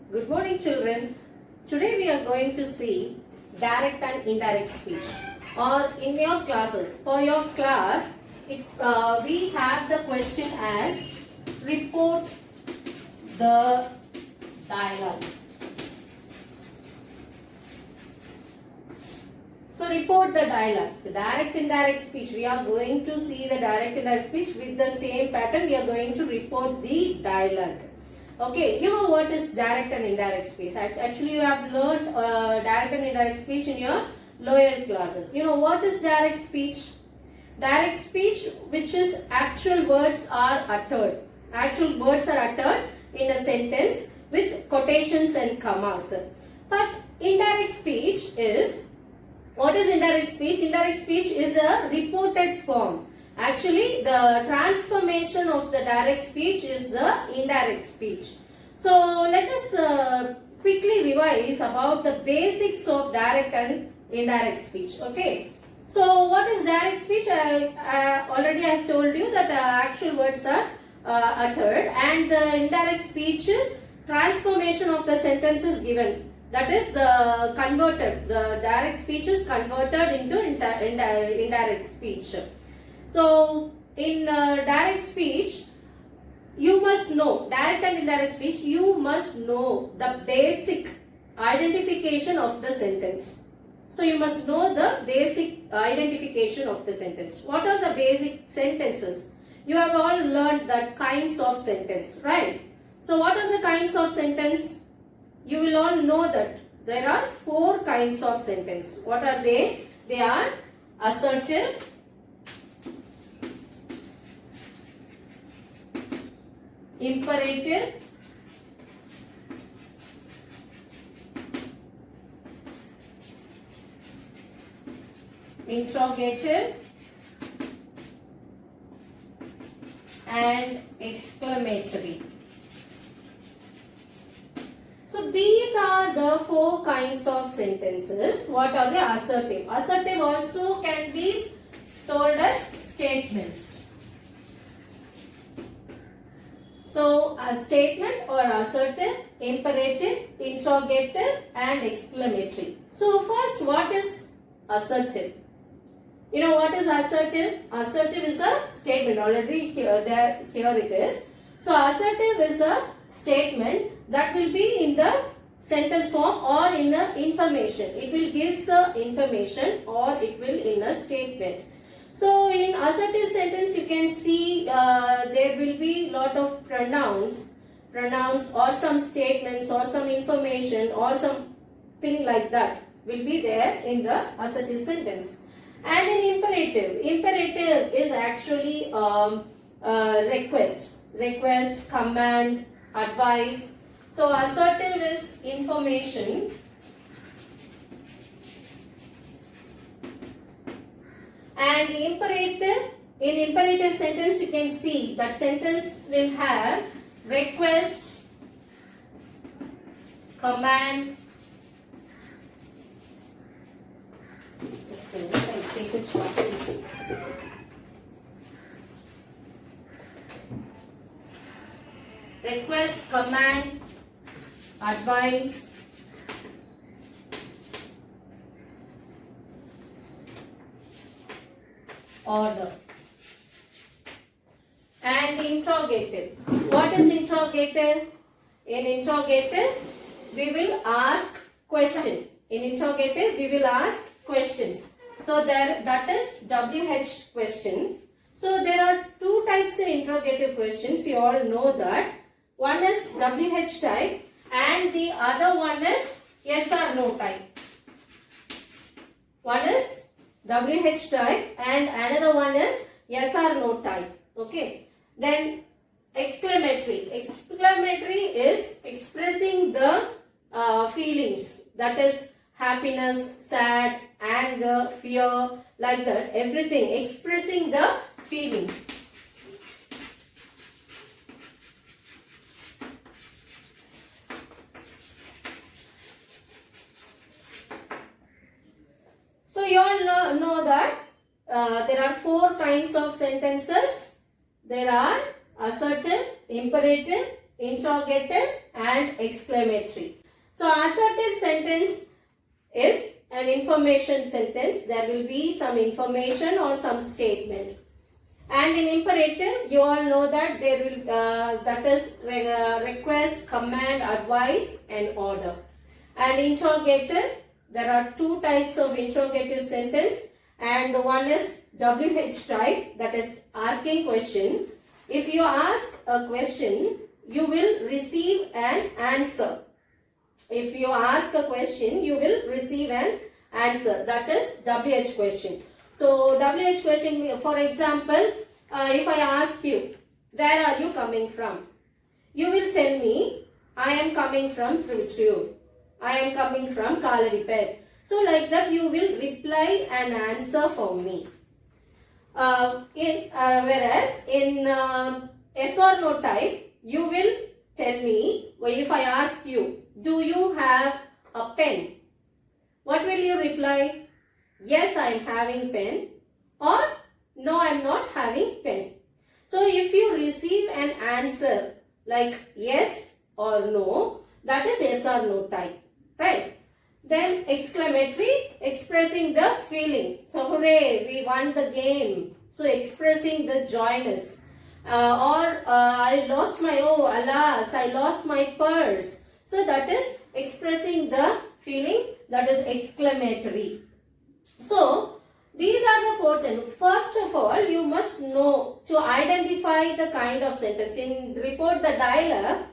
Good morning, children. Today we are going to see direct and indirect speech. Or in your classes, for your class, we have the question as report the dialogue. So report the dialogue. So direct indirect speech. We are going to see the direct indirect speech with the same pattern. We are going to report the dialogue. Okay, you know what is direct and indirect speech. Actually, you have learned direct and indirect speech in your lower classes. You know what is direct speech? Direct speech, which is actual words are uttered. Actual words are uttered in a sentence with quotations and commas. But indirect speech is, what is indirect speech? Indirect speech is a reported form. Actually, the transformation of the direct speech is the indirect speech. So, let us quickly revise about the basics of direct and indirect speech. Okay. So, what is direct speech? Already I have told you that actual words are uttered, and the indirect speech is transformation of the sentences given. That is the direct speech is converted into indirect speech. So, in direct speech, you must know, direct and indirect speech, you must know the basic identification of the sentence. So, you must know the basic identification of the sentence. What are the basic sentences? You have all learned the kinds of sentence, right? So, what are the kinds of sentence? You will all know that there are 4 kinds of sentence. What are they? They are assertive, imperative, interrogative, and exclamatory. So these are the 4 kinds of sentences. What are the assertive? Assertive also can be told as statements. So a statement or assertive, imperative, interrogative, and exclamatory. So first, what is assertive? You know what is assertive? Assertive is a statement. Already here it is. So assertive is a statement that will be in the sentence form or in a information. It will give some information or it will in a statement. So in assertive sentence you can see there will be lot of pronouns or some statements or some information or something like that will be there in the assertive sentence. And in imperative is actually request, command, advice. So assertive is information, and in imperative sentence you can see that sentence will have request, command. Just a minute, I'll take it shortly. Request, command, advice, order. And interrogative. What is interrogative? In interrogative, we will ask question. In interrogative, we will ask questions. So that is WH question. So there are 2 types of interrogative questions. You all know that. One is WH type and the other one is yes or no type. One is WH type and another one is yes or no type. Okay. Then exclamatory. Exclamatory is expressing the feelings, that is happiness, sad, anger, fear, like that. Everything expressing the feeling. So you all know that there are 4 kinds of sentences. There are assertive, imperative, interrogative and exclamatory. So assertive sentence is an information sentence. There will be some information or some statement. And in imperative, you all know that there will that is request, command, advice, and order. And interrogative, there are two types of interrogative sentence, and one is WH type, that is asking question. If you ask a question, you will receive an answer. If you ask a question, you will receive an answer. That is WH question. So WH question, for example, if I ask you, where are you coming from? You will tell me, I am coming from Trivandrum. I am coming from Kaladipet. So like that you will reply an answer for me. Whereas in yes or no type, you will tell me, if I ask you, do you have a pen? What will you reply? Yes, I am having pen, or no, I am not having pen. So if you receive an answer like yes or no, that is yes or no type, right? Then exclamatory, expressing the feeling. So hooray, we won the game. So expressing the joyness. I lost my, oh alas, I lost my purse. So that is expressing the feeling, that is exclamatory. So these are the four things. First of all, you must know to identify the kind of sentence. In report the dialogue,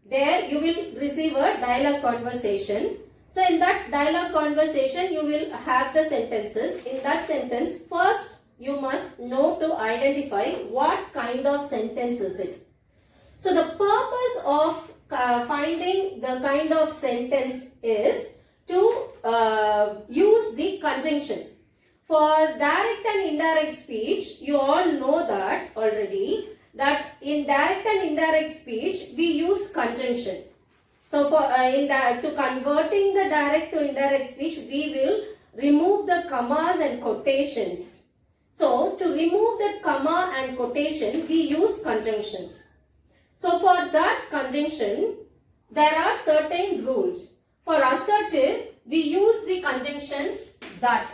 there you will receive a dialogue conversation. So in that dialogue conversation, you will have the sentences. In that sentence, first you must know to identify what kind of sentence is it. So the purpose of finding the kind of sentence is to use the conjunction. For direct and indirect speech, you all know that already, that in direct and indirect speech, we use conjunction. So for to converting the direct to indirect speech, we will remove the commas and quotations. So to remove the comma and quotation, we use conjunctions. So for that conjunction, there are certain rules. For assertive, we use the conjunction that.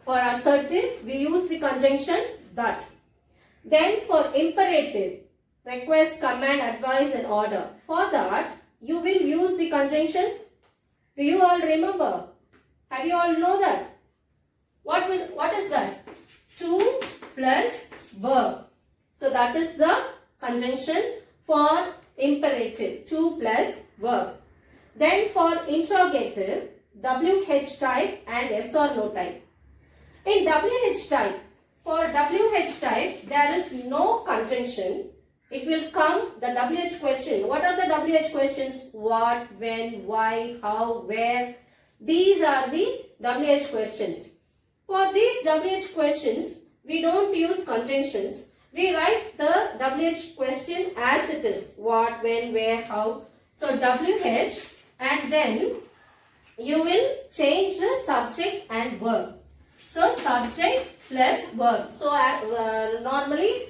For assertive, we use the conjunction that. Then for imperative, request, command, advice, and order. For that, you will use the conjunction. Do you all remember? Have you all know that? What is that? To plus verb. So that is the conjunction for imperative. To plus verb. Then for interrogative, WH type and yes or no type. In WH type, for WH type, there is no conjunction. It will come the WH question. What are the WH questions? What, when, why, how, where. These are the WH questions. For these WH questions, we don't use conjunctions. We write the WH question as it is. What, when, where, how. So WH, and then you will change the subject and verb. So subject plus verb. So normally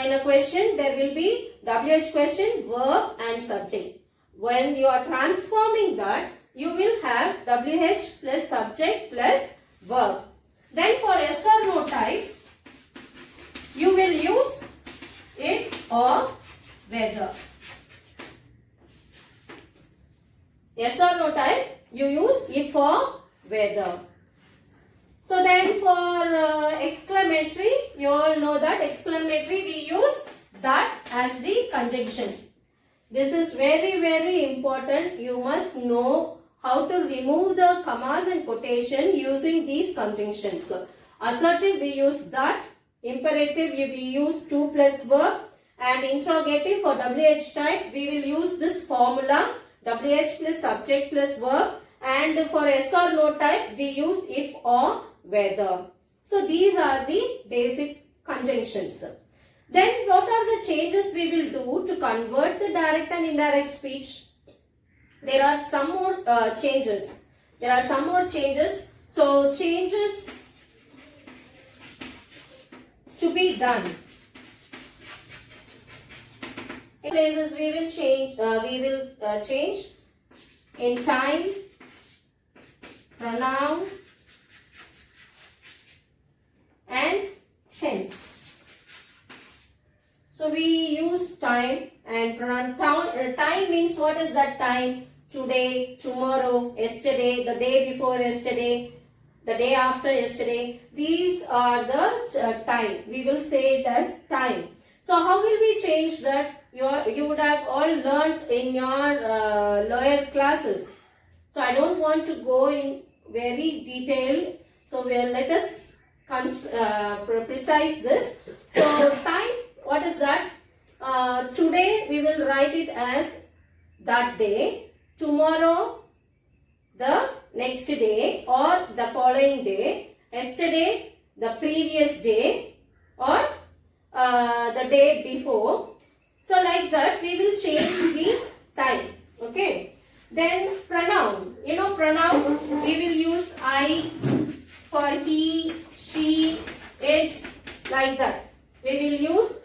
in a question there will be WH question, verb and subject. When you are transforming that, you will have WH plus subject plus verb. Then for yes or no type, you will use if or whether. Yes or no type, you use if or whether. So then for exclamatory, you all know that exclamatory we use that as the conjunction. This is very, very important. You must know how to remove the commas and quotation using these conjunctions. So, assertive we use that, imperative we use to plus verb, and interrogative for WH type we will use this formula WH plus subject plus verb, and for yes or no type we use if or whether. So these are the basic conjunctions. Then what are the changes we will do to convert the direct and indirect speech? There are some more changes. So changes to be done. places we will change in time, pronoun and tense. So we use time and pronoun. Time means what is that time? Today, tomorrow, yesterday, the day before yesterday, the day after yesterday. These are the time. We will say it as time. So how will we change that? You would have all learnt in your lower classes. So I don't want to go in very detailed. So let us precise this. So time, what is that? Today we will write it as that day. Tomorrow, the next day or the following day. Yesterday, the previous day or the day before. So like that we will change the time. Okay. Then pronoun. You know pronoun, we will use I for he, she, it, like that. We will use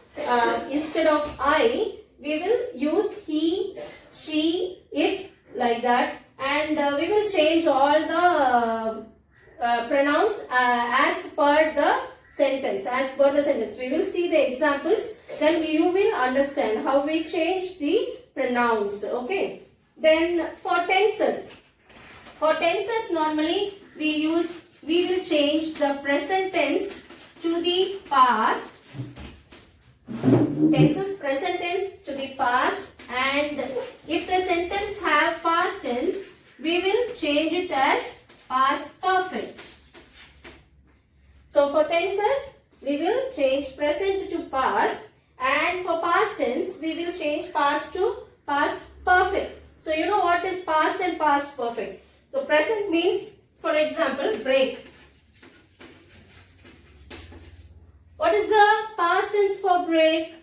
instead of I, we will use he, she, it, like that. And we will change all the pronouns as per the sentence. We will see the examples, then you will understand how we change the pronouns. Okay. Then for tenses. For tenses normally we will change the present tense to the past. Tenses, present tense to the past, and if the sentence have past tense, we will change it as past perfect. So for tenses, we will change present to past, and for past tense, we will change past to past perfect. So you know what is past and past perfect. So present means, for example, break. What is the past tense for break?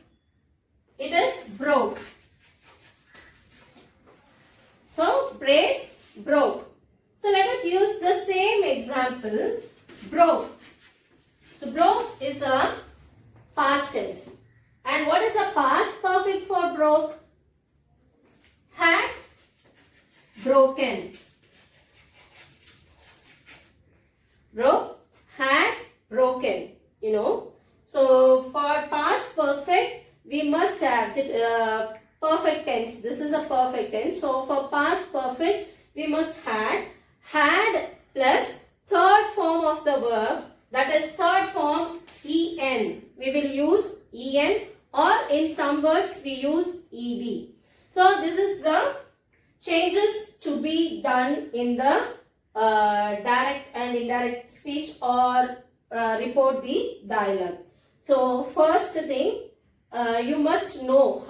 It is broke. So break, broke. So let us use the same example, broke. So broke is a past tense. And what is a past perfect for broke? Had broken. Broke, had broken. You know. So for past perfect, we must have the perfect tense. This is a perfect tense. So for past perfect, we must had plus third form of the verb, that is third form en. We will use en, or in some words we use ed. So this is the changes to be done in the direct and indirect speech or report the dialogue. So first thing, you must know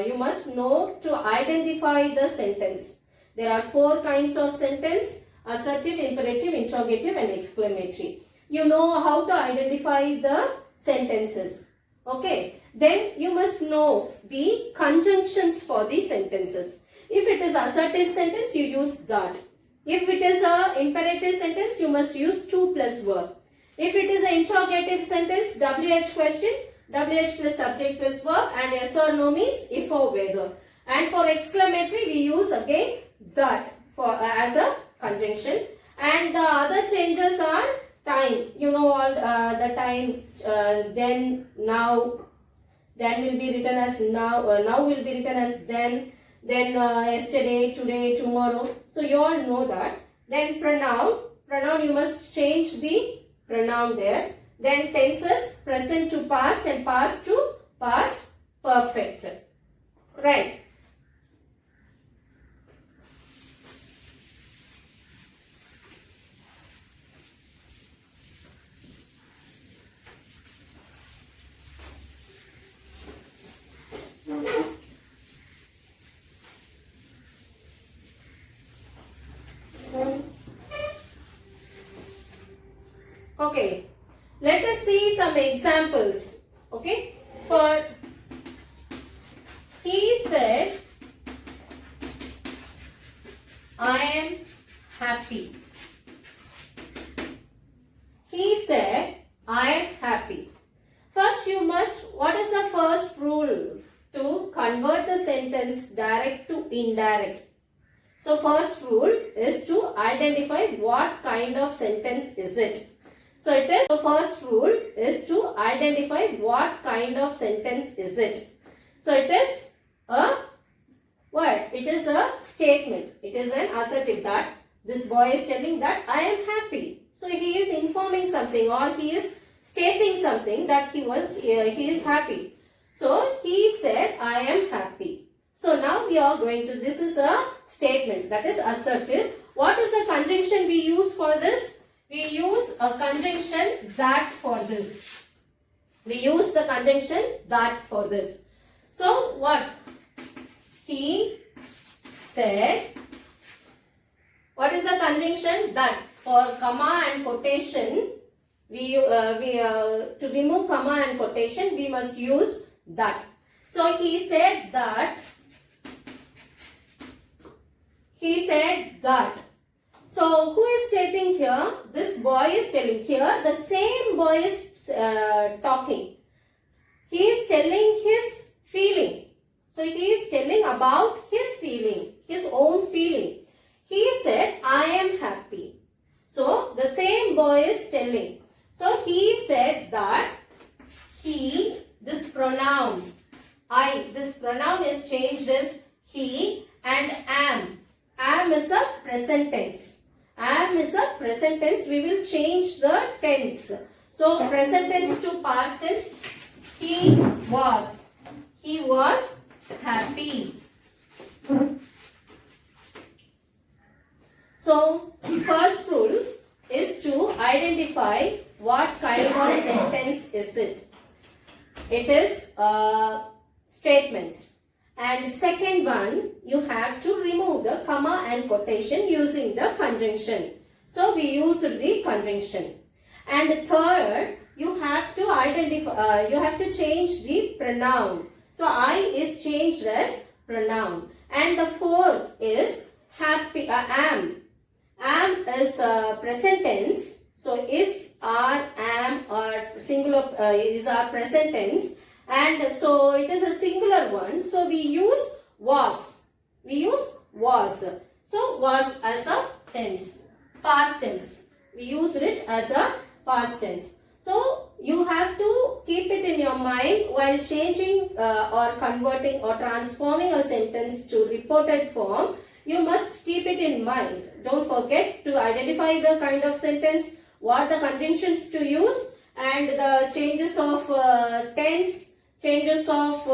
you must know to identify the sentence. There are 4 kinds of sentence: assertive, imperative, interrogative and exclamatory. You know how to identify the sentences. Okay. Then you must know the conjunctions for the sentences. If it is assertive sentence, you use that. If it is a imperative sentence, you must use to plus verb. If it is an interrogative sentence, WH question, WH plus subject plus verb, and yes or no means if or whether. And for exclamatory, we use again that for as a conjunction. And the other changes are time. You know all the time, then, now. Then will be written as now. Now will be written as then. Then yesterday, today, tomorrow. So you all know that. Then pronoun. Pronoun, you must change the pronoun there. Then tenses, present to past and past to past perfect. Right. Okay, let us see some examples. Okay, for he said, I am happy. He said, I am happy. First you must, what is the first rule to convert the sentence direct to indirect. So first rule is to identify what kind of sentence is it. So first rule is to identify what kind of sentence is it. So it is a what? It is a statement. It is an assertive that this boy is telling that I am happy. So he is informing something, or he is stating something that he is happy. So he said I am happy. So now we are going to, this is a statement that is assertive. What is the conjunction we use for this? We use a conjunction that for this. We use the conjunction that for this. So what? He said, what is the conjunction? That. For comma and quotation, to remove comma and quotation, we must use that. So he said that. He said that. So who is stating here? This boy is telling. Here the same boy is talking. He is telling his feeling. So he is telling about his feeling, his own feeling. He said, I am happy. So the same boy is telling. So he said that he, this pronoun, I, this pronoun is changed as he, and am. Am is a present tense. Am is a present tense. We will change the tense. So present tense to past tense. He was. He was happy. So first rule is to identify what kind of sentence is it. It is a statement. And second one, you have to remove the comma and quotation using the conjunction. So we use the conjunction. And third, you have to identify, you have to change the pronoun. So I is changed as pronoun. And the fourth is happy, am. Am is present tense. So is, are, am, or singular is our present tense. And so it is a singular one. So we use was. We use was. So was as a tense. Past tense. We used it as a past tense. So you have to keep it in your mind while changing or converting or transforming a sentence to reported form. You must keep it in mind. Don't forget to identify the kind of sentence, what the conjunctions to use, and the changes of tense, changes of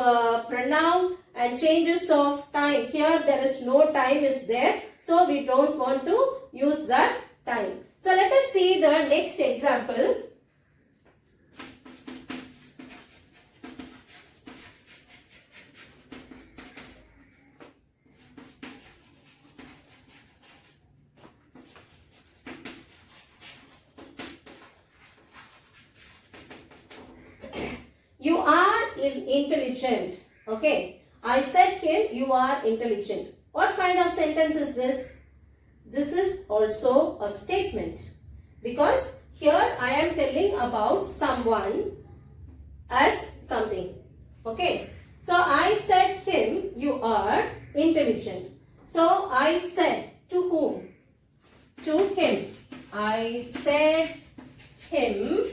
pronoun, and changes of time. Here there is no time is there. So we don't want to use that time. So let us see the next example. You are intelligent. Okay. I said him, you are intelligent. What kind of sentence is this? This is also a statement. Because here I am telling about someone as something. Okay. So I said him, you are intelligent. So I said to whom? To him. I said him.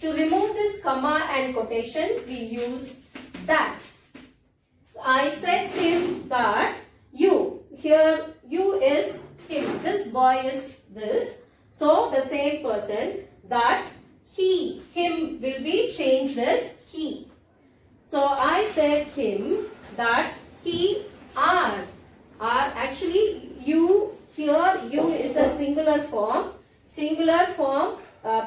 To remove this comma and quotation, we use that. I said him that you. Here you is him. This boy is this. So the same person that he. Him will be changed as he. So I said him that he are. Are actually you. Here you is a singular form. Singular form,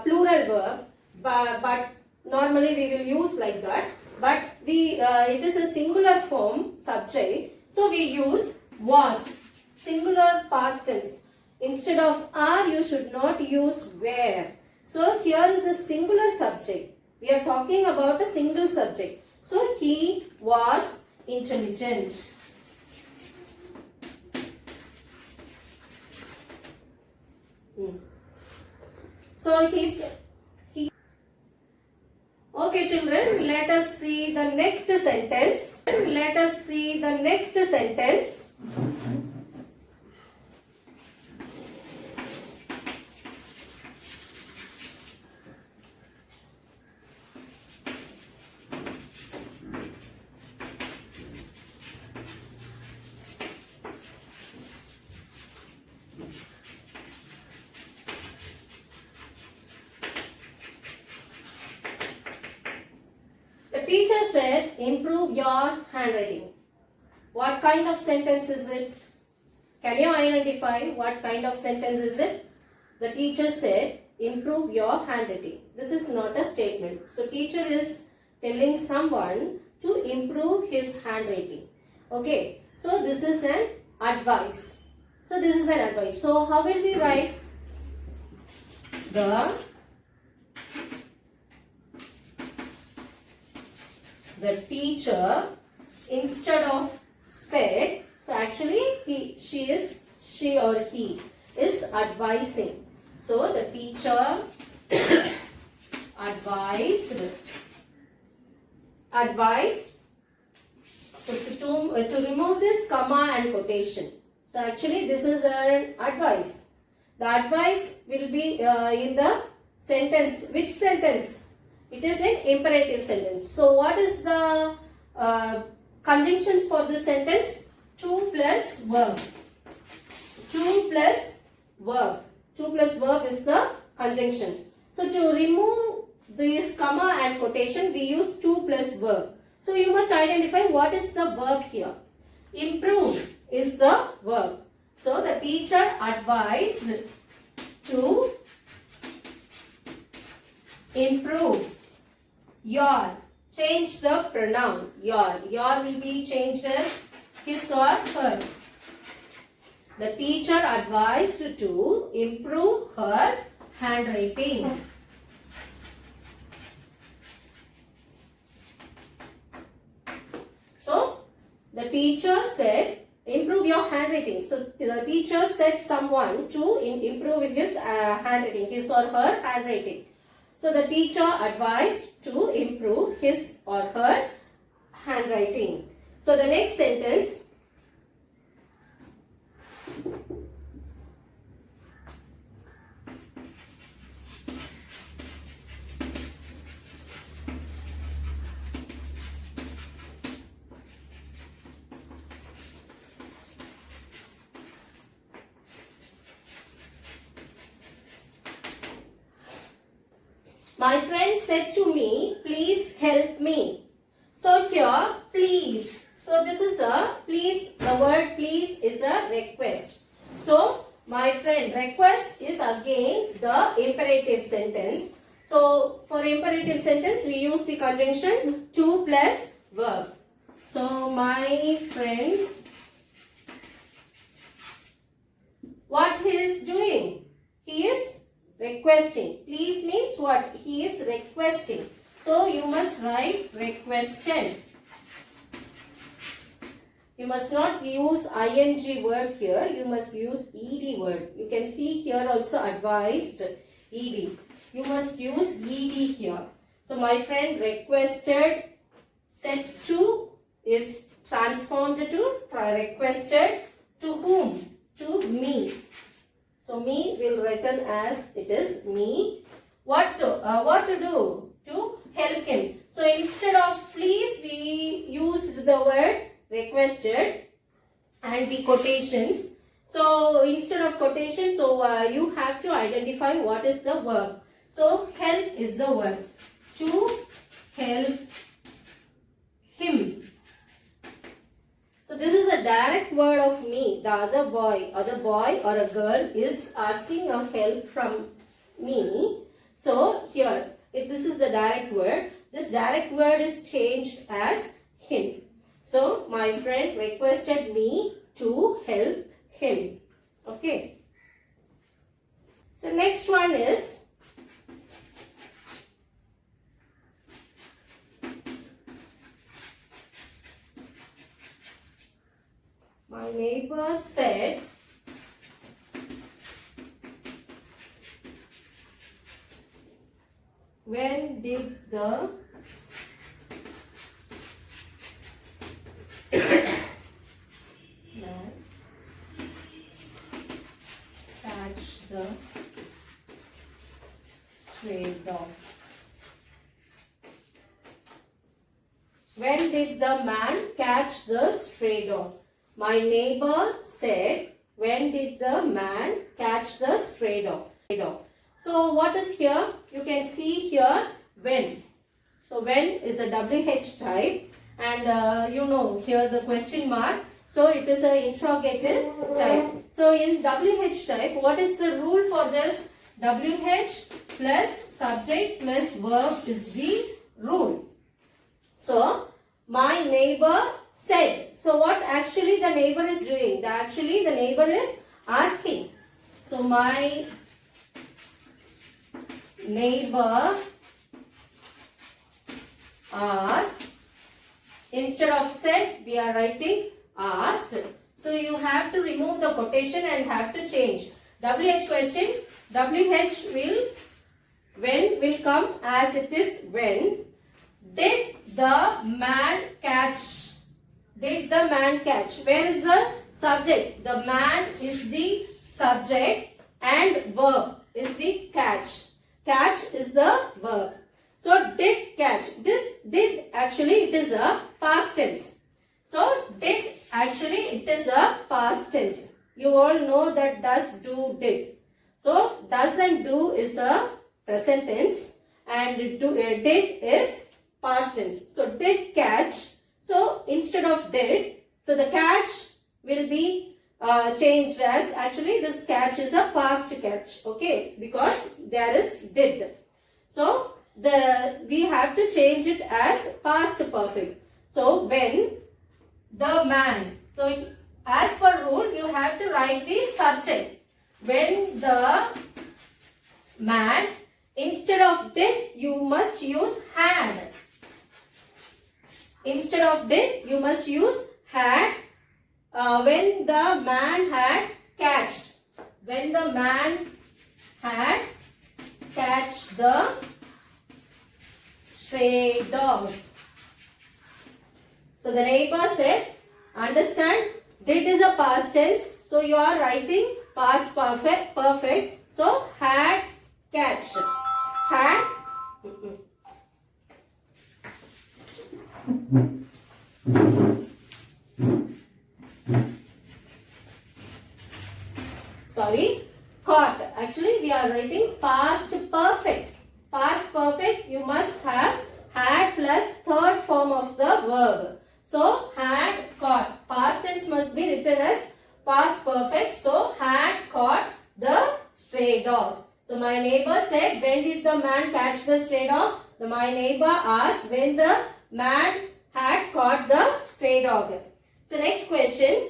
plural verb. But normally we will use like that. But it is a singular form subject. So we use was. Singular past tense. Instead of are, you should not use were. So here is a singular subject. We are talking about a single subject. So he was intelligent. So okay children, let us see the next sentence. next sentence. The teacher said, improve your handwriting. What kind of sentence is it? Can you identify what kind of sentence is it? The teacher said, improve your handwriting. This is not a statement. So teacher is telling someone to improve his handwriting. Okay. So this is an advice. So this is an advice. So how will we write? The teacher, instead of said, so actually she or he is advising. So the teacher advised. So to remove this comma and quotation. So actually this is an advice. The advice will be in the sentence. Which sentence? It is an imperative sentence. So what is the conjunctions for this sentence? To plus verb. To plus verb. To plus verb is the conjunctions. So to remove this comma and quotation, we use to plus verb. So you must identify what is the verb here. Improve is the verb. So the teacher advised to improve your. Change the pronoun your. Your will be changed as his or her. The teacher advised to improve her handwriting. So the teacher said, improve your handwriting. So the teacher said someone to improve his handwriting, his or her handwriting. So the teacher advised to improve his or her handwriting. So the next sentence. My friend said to me, please help me. So here, please. So this is a please. The word please is a request. So my friend, request is again the imperative sentence. So for imperative sentence, we use the conjunction to plus verb. So my friend, what he is doing? He is requesting. Please means what? He is requesting. So you must write requested. You must not use ing word here. You must use ed word. You can see here also advised ed. You must use ed here. So my friend requested, said to is transformed to requested to whom? To me. So me will written as it is me. What to do? To help him. So instead of please, we used the word requested and the quotations. So instead of quotation, so you have to identify what is the verb. So help is the verb. To help him. So this is a direct word of me. The other boy or a girl is asking a help from me. So here, if this is the direct word, this direct word is changed as him. So my friend requested me to help him. Okay. So next one is my neighbor said, when did the stray dog. When did the man catch the stray dog? My neighbor said, when did the man catch the stray dog? So what is here? You can see here when. So when is a WH type, and you know here the question mark. So it is an interrogative type. So in WH type, what is the rule for this? WH plus subject plus verb is the rule. So my neighbor said. So what actually the neighbor is doing? Actually the neighbor is asking. So my neighbor asked. Instead of said, we are writing asked. So you have to remove the quotation and have to change. WH question, WH when will come as it is when. Did the man catch? Did the man catch? Where is the subject? The man is the subject and verb is the catch. Catch is the verb. So did catch. This did actually it is a past tense. So did actually it is a past tense. You all know that does, do, did. So does and do is a present tense and did is past tense. So did catch. So instead of did, so the catch will be changed as, actually this catch is a past catch. Okay, because there is did. So we have to change it as past perfect. So when the man. So as per rule, you have to write the subject. When the man, instead of did, you must use had. Instead of did, you must use had. When the man had catched. When the man had catched the stray dog. So the neighbor said, understand, did is a past tense. So you are writing past perfect. So had catched. Had. Sorry, caught. Actually, we are writing past perfect. Past perfect, you must have had plus third form of the verb. So, had caught. Past tense must be written as past perfect. So, had caught the stray dog. So, my neighbor said, when did the man catch the stray dog? My neighbor asked when the man had caught the stray dog. So, next question.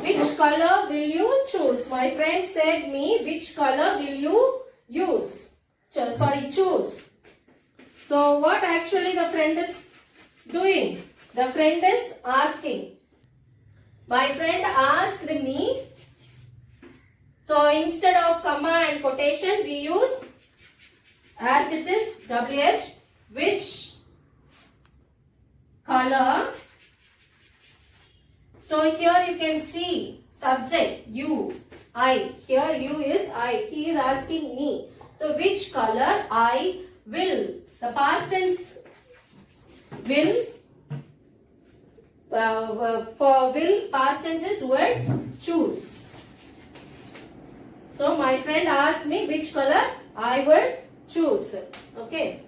Which color will you choose? My friend said me, which color will you use? Choose. So what actually the friend is doing? The friend is asking. My friend asked me. So instead of comma and quotation, we use as it is WH. Which color? So here you can see subject you, I. Here you is I. He is asking me. So which color I will. The past tense will. For will, past tense is word choose. So my friend asked me which color I would choose. Okay.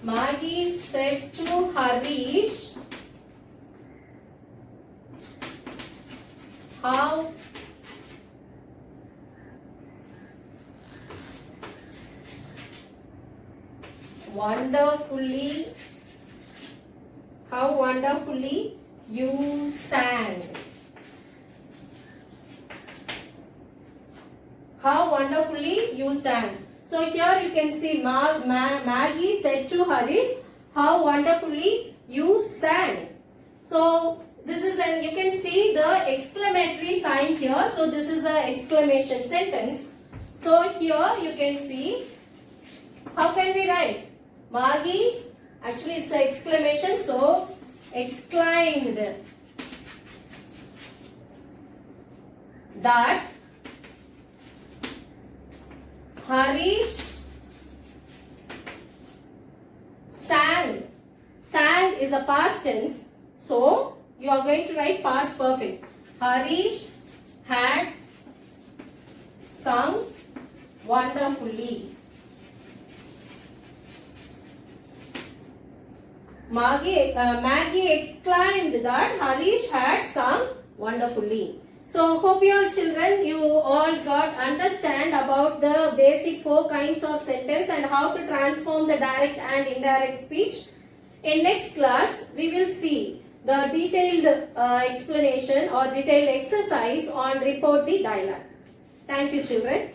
Maggie said to Harish, how wonderfully you sang. How wonderfully you sang. So here you can see Maggie said to Harish, how wonderfully you sang. So this is an, you can see the exclamatory sign here. So this is an exclamation sentence. So here you can see, how can we write? Maggie, actually it's an exclamation, so exclaimed that Harish sang. Sang is a past tense, so you are going to write past perfect. Harish had sung wonderfully. Maggie exclaimed that Harish had sung wonderfully. So hope you all children, you all got understand about the basic 4 kinds of sentence and how to transform the direct and indirect speech. In next class, we will see the detailed explanation or detailed exercise on report the dialogue. Thank you children.